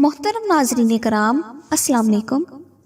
محترم ناظرین کرام، السلام علیکم۔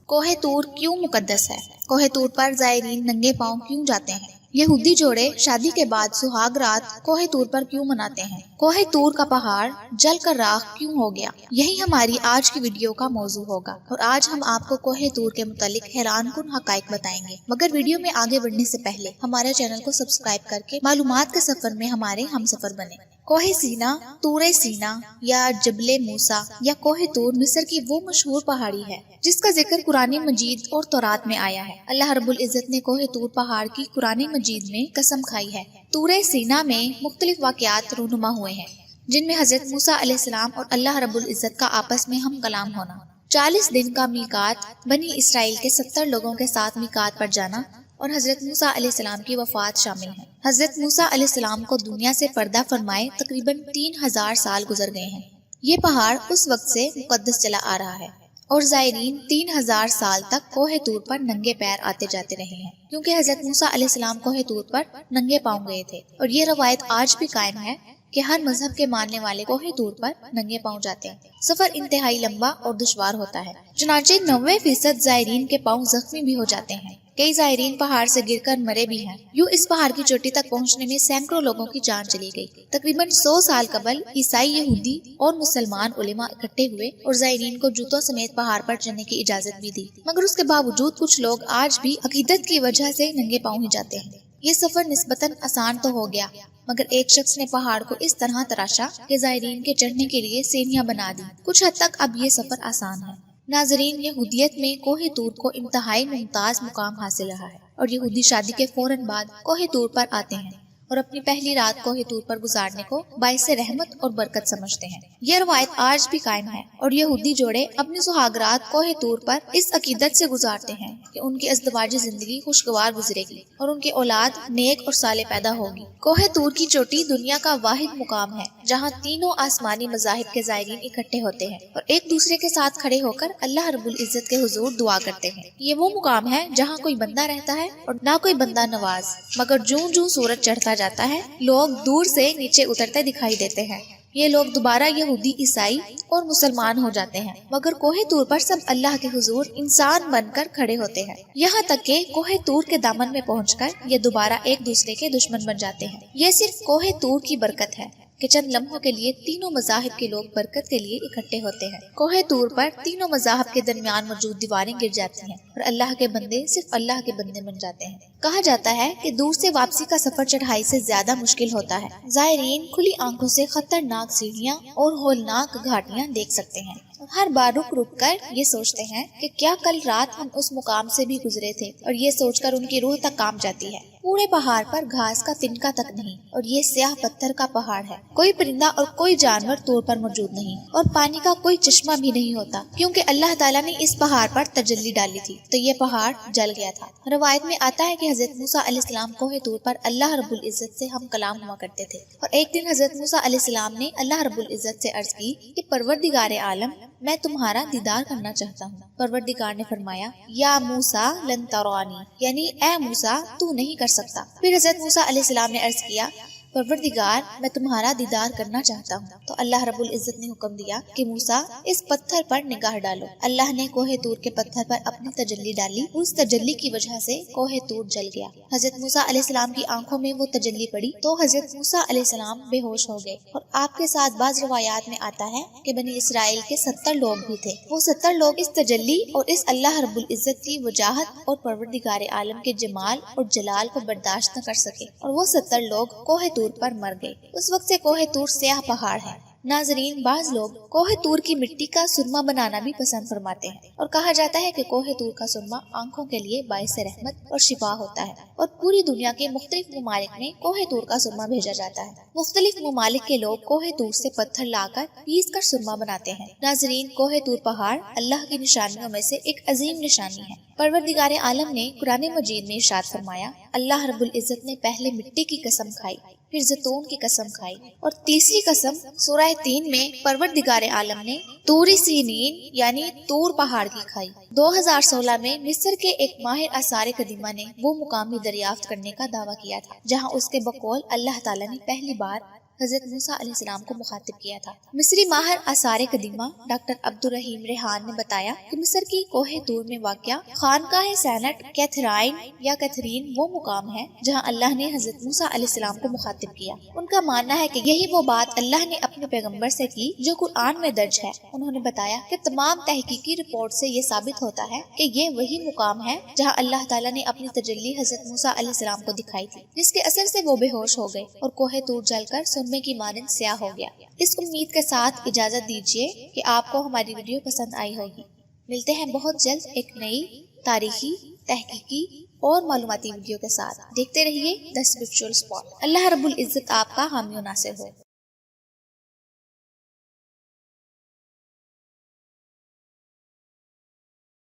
کوہ طور کیوں مقدس ہے؟ کوہ طور پر زائرین ننگے پاؤں کیوں جاتے ہیں؟ یہودی جوڑے شادی کے بعد سہاگ رات کوہ طور پر کیوں مناتے ہیں؟ کوہ طور کا پہاڑ جل کر راکھ کیوں ہو گیا؟ یہی ہماری آج کی ویڈیو کا موضوع ہوگا، اور آج ہم آپ کو کوہ طور کے متعلق حیران کن حقائق بتائیں گے۔ مگر ویڈیو میں آگے بڑھنے سے پہلے ہمارے چینل کو سبسکرائب کر کے معلومات کے سفر میں ہمارے ہم سفر بنے۔ کوہ سینا، طور سینا یا جبل موسیٰ یا کوہ طور مصر کی وہ مشہور پہاڑی ہے جس کا ذکر قرآن مجید اور تورات میں آیا ہے۔ اللہ رب العزت نے کوہ طور پہاڑ کی قرآن مجید میں قسم کھائی ہے۔ طور سینا میں مختلف واقعات رونما ہوئے ہیں، جن میں حضرت موسیٰ علیہ السلام اور اللہ رب العزت کا آپس میں ہم کلام ہونا، 40 دن کا میقات، بنی اسرائیل کے 70 لوگوں کے ساتھ میقات پر جانا، اور حضرت موسیٰ علیہ السلام کی وفات شامل ہے۔ حضرت موسیٰ علیہ السلام کو دنیا سے پردہ فرمائے تقریباً 3000 سال گزر گئے ہیں۔ یہ پہاڑ اس وقت سے مقدس چلا آ رہا ہے، اور زائرین 3000 سال تک کوہ طور پر ننگے پیر آتے جاتے رہے ہیں، کیونکہ حضرت موسیٰ علیہ السلام کوہ طور پر ننگے پاؤں گئے تھے، اور یہ روایت آج بھی قائم ہے کہ ہر مذہب کے ماننے والے کوہ طور پر ننگے پاؤں جاتے ہیں۔ سفر انتہائی لمبا اور دشوار ہوتا ہے، چنانچہ 90% زائرین کے پاؤں زخمی بھی ہو جاتے ہیں۔ کئی زائرین پہاڑ سے گر کر مرے بھی ہیں۔ یوں اس پہاڑ کی چوٹی تک پہنچنے میں سینکڑوں لوگوں کی جان چلی گئی۔ تقریباً 100 سال قبل عیسائی، یہودی اور مسلمان علماء اکٹھے ہوئے اور زائرین کو جوتوں سمیت پہاڑ پر چڑھنے کی اجازت بھی دی، مگر اس کے باوجود کچھ لوگ آج بھی عقیدت کی وجہ سے ننگے پاؤں ہی جاتے ہیں۔ یہ سفر نسبتاً آسان تو ہو گیا، مگر ایک شخص نے پہاڑ کو اس طرح تراشا کہ زائرین کے چڑھنے کے لیے سیڑھیاں بنا دی۔ کچھ حد تک اب یہ سفر آسان ہے۔ ناظرین، یہودیت میں کوہ طور کو انتہائی ممتاز مقام حاصل رہا ہے، اور یہودی شادی کے فوراً بعد کوہ طور پر آتے ہیں اور اپنی پہلی رات کوہ طور پر گزارنے کو باعث رحمت اور برکت سمجھتے ہیں۔ یہ روایت آج بھی قائم ہے، اور یہودی جوڑے اپنی سہاگ رات کوہ طور پر اس عقیدت سے گزارتے ہیں کہ ان کی ازدواجی زندگی خوشگوار گزرے گی اور ان کی اولاد نیک اور صالح پیدا ہوگی۔ کوہ طور کی چوٹی دنیا کا واحد مقام ہے جہاں تینوں آسمانی مذاہب کے زائرین اکٹھے ہوتے ہیں اور ایک دوسرے کے ساتھ کھڑے ہو کر اللہ رب العزت کے حضور دعا کرتے ہیں۔ یہ وہ مقام ہے جہاں کوئی بندہ رہتا ہے اور نہ کوئی بندہ نواز، مگر جوں جوں سورج چڑھتا جاتا ہے لوگ دور سے نیچے اترتے دکھائی دیتے ہیں۔ یہ لوگ دوبارہ یہودی، عیسائی اور مسلمان ہو جاتے ہیں، مگر کوہ طور پر سب اللہ کے حضور انسان بن کر کھڑے ہوتے ہیں، یہاں تک کہ کوہ طور کے دامن میں پہنچ کر یہ دوبارہ ایک دوسرے کے دشمن بن جاتے ہیں۔ یہ صرف کوہ طور کی برکت ہے کہ چند لمحوں کے لیے تینوں مذاہب کے لوگ برکت کے لیے اکٹھے ہوتے ہیں۔ کوہ طور پر تینوں مذاہب کے درمیان موجود دیواریں گر جاتی ہیں اور اللہ کے بندے صرف اللہ کے بندے بن جاتے ہیں۔ کہا جاتا ہے کہ دور سے واپسی کا سفر چڑھائی سے زیادہ مشکل ہوتا ہے۔ زائرین کھلی آنکھوں سے خطرناک سیڑھیاں اور ہولناک گھاٹیاں دیکھ سکتے ہیں، اور ہر بار رک رک کر یہ سوچتے ہیں کہ کیا کل رات ہم اس مقام سے بھی گزرے تھے، اور یہ سوچ کر ان کی روح تک کانپ جاتی ہے۔ پورے پہاڑ پر گھاس کا تنکا تک نہیں، اور یہ سیاہ پتھر کا پہاڑ ہے۔ کوئی پرندہ اور کوئی جانور طور پر موجود نہیں، اور پانی کا کوئی چشمہ بھی نہیں ہوتا، کیونکہ اللہ تعالیٰ نے اس پہاڑ پر تجلی ڈالی تھی تو یہ پہاڑ جل گیا تھا۔ روایت میں آتا ہے کہ حضرت موسیٰ علیہ السلام کوہ طور پر اللہ رب العزت سے ہم کلام ہوا کرتے تھے، اور ایک دن حضرت موسیٰ علیہ السلام نے اللہ رب العزت سے عرض کی کہ پروردگار عالم، میں تمہارا دیدار کرنا چاہتا ہوں۔ پروردگار نے فرمایا، یا موسیٰ لن ترانی، یعنی اے موسیٰ تو نہیں کر سکتا۔ پھر حضرت موسیٰ علیہ السلام نے عرض کیا، پروردگار میں تمہارا دیدار کرنا چاہتا ہوں۔ تو اللہ رب العزت نے حکم دیا کہ موسیٰ اس پتھر پر نگاہ ڈالو۔ اللہ نے کوہ طور کے پتھر پر اپنی تجلی ڈالی، اس تجلی کی وجہ سے کوہ طور جل گیا۔ حضرت موسیٰ علیہ السلام کی آنکھوں میں وہ تجلی پڑی تو حضرت موسیٰ علیہ السلام بے ہوش ہو گئے، اور آپ کے ساتھ بعض روایات میں آتا ہے کہ بنی اسرائیل کے 70 لوگ بھی تھے۔ وہ 70 لوگ اس تجلی اور اس اللہ رب العزت کی وجاہت اور پروردگار عالم کے جمال اور جلال کو برداشت نہ کر سکے، اور وہ 70 لوگ کوہ طور پر مر گئے۔ اس وقت سے کوہ طور سیاہ پہاڑ ہے۔ ناظرین، بعض لوگ کوہ طور کی مٹی کا سرما بنانا بھی پسند فرماتے ہیں، اور کہا جاتا ہے کہ کوہ طور کا سرما آنکھوں کے لیے باعث رحمت اور شفا ہوتا ہے، اور پوری دنیا کے مختلف ممالک میں کوہ طور کا سرما بھیجا جاتا ہے۔ مختلف ممالک کے لوگ کوہ طور سے پتھر لا کر پیس کر سرما بناتے ہیں۔ ناظرین، کوہ طور پہاڑ اللہ کی نشانیوں میں سے ایک عظیم نشانی ہے۔ پروردگار عالم نے قرآن مجید میں ارشاد فرمایا، اللہ رب العزت نے پہلے مٹی کی قسم کھائی، پھر زیتون کی قسم کھائی، اور تیسری قسم سورہ 3 میں پروردگار عالم نے طور سینین یعنی طور پہاڑ کی کھائی۔ 2016 میں مصر کے ایک ماہر آثار قدیمہ نے وہ مقامی دریافت کرنے کا دعویٰ کیا تھا جہاں اس کے بقول اللہ تعالیٰ نے پہلی بار حضرت موسیٰ علیہ السلام کو مخاطب کیا تھا۔ مصری ماہر آثار قدیمہ ڈاکٹر عبدالرحیم ریحان نے بتایا کہ مصر کی کوہ طور میں واقع خانقاہ سینٹ کیتھرائن یا کیتھرین وہ مقام ہے جہاں اللہ نے حضرت موسیٰ علیہ السلام کو مخاطب کیا۔ ان کا ماننا ہے کہ یہی وہ بات اللہ نے اپنے پیغمبر سے کی جو قرآن میں درج ہے۔ انہوں نے بتایا کہ تمام تحقیقی رپورٹ سے یہ ثابت ہوتا ہے کہ یہ وہی مقام ہے جہاں اللہ تعالیٰ نے اپنی تجلی حضرت موسیٰ علیہ السلام کو دکھائی تھی، جس کے اثر سے وہ بے ہوش ہو گئے اور کوہ طور جل کر سرمے کی مانند سیاہ ہو گیا۔ اس امید کے ساتھ اجازت دیجیے کہ آپ کو ہماری ویڈیو پسند آئی ہوگی۔ ملتے ہیں بہت جلد ایک نئی تاریخی، تحقیقی اور معلوماتی ویڈیو کے ساتھ۔ دیکھتے رہیے دی اسپرچوئل اسپاٹ۔ اللہ رب العزت آپ کا حامی و ناصر ہو۔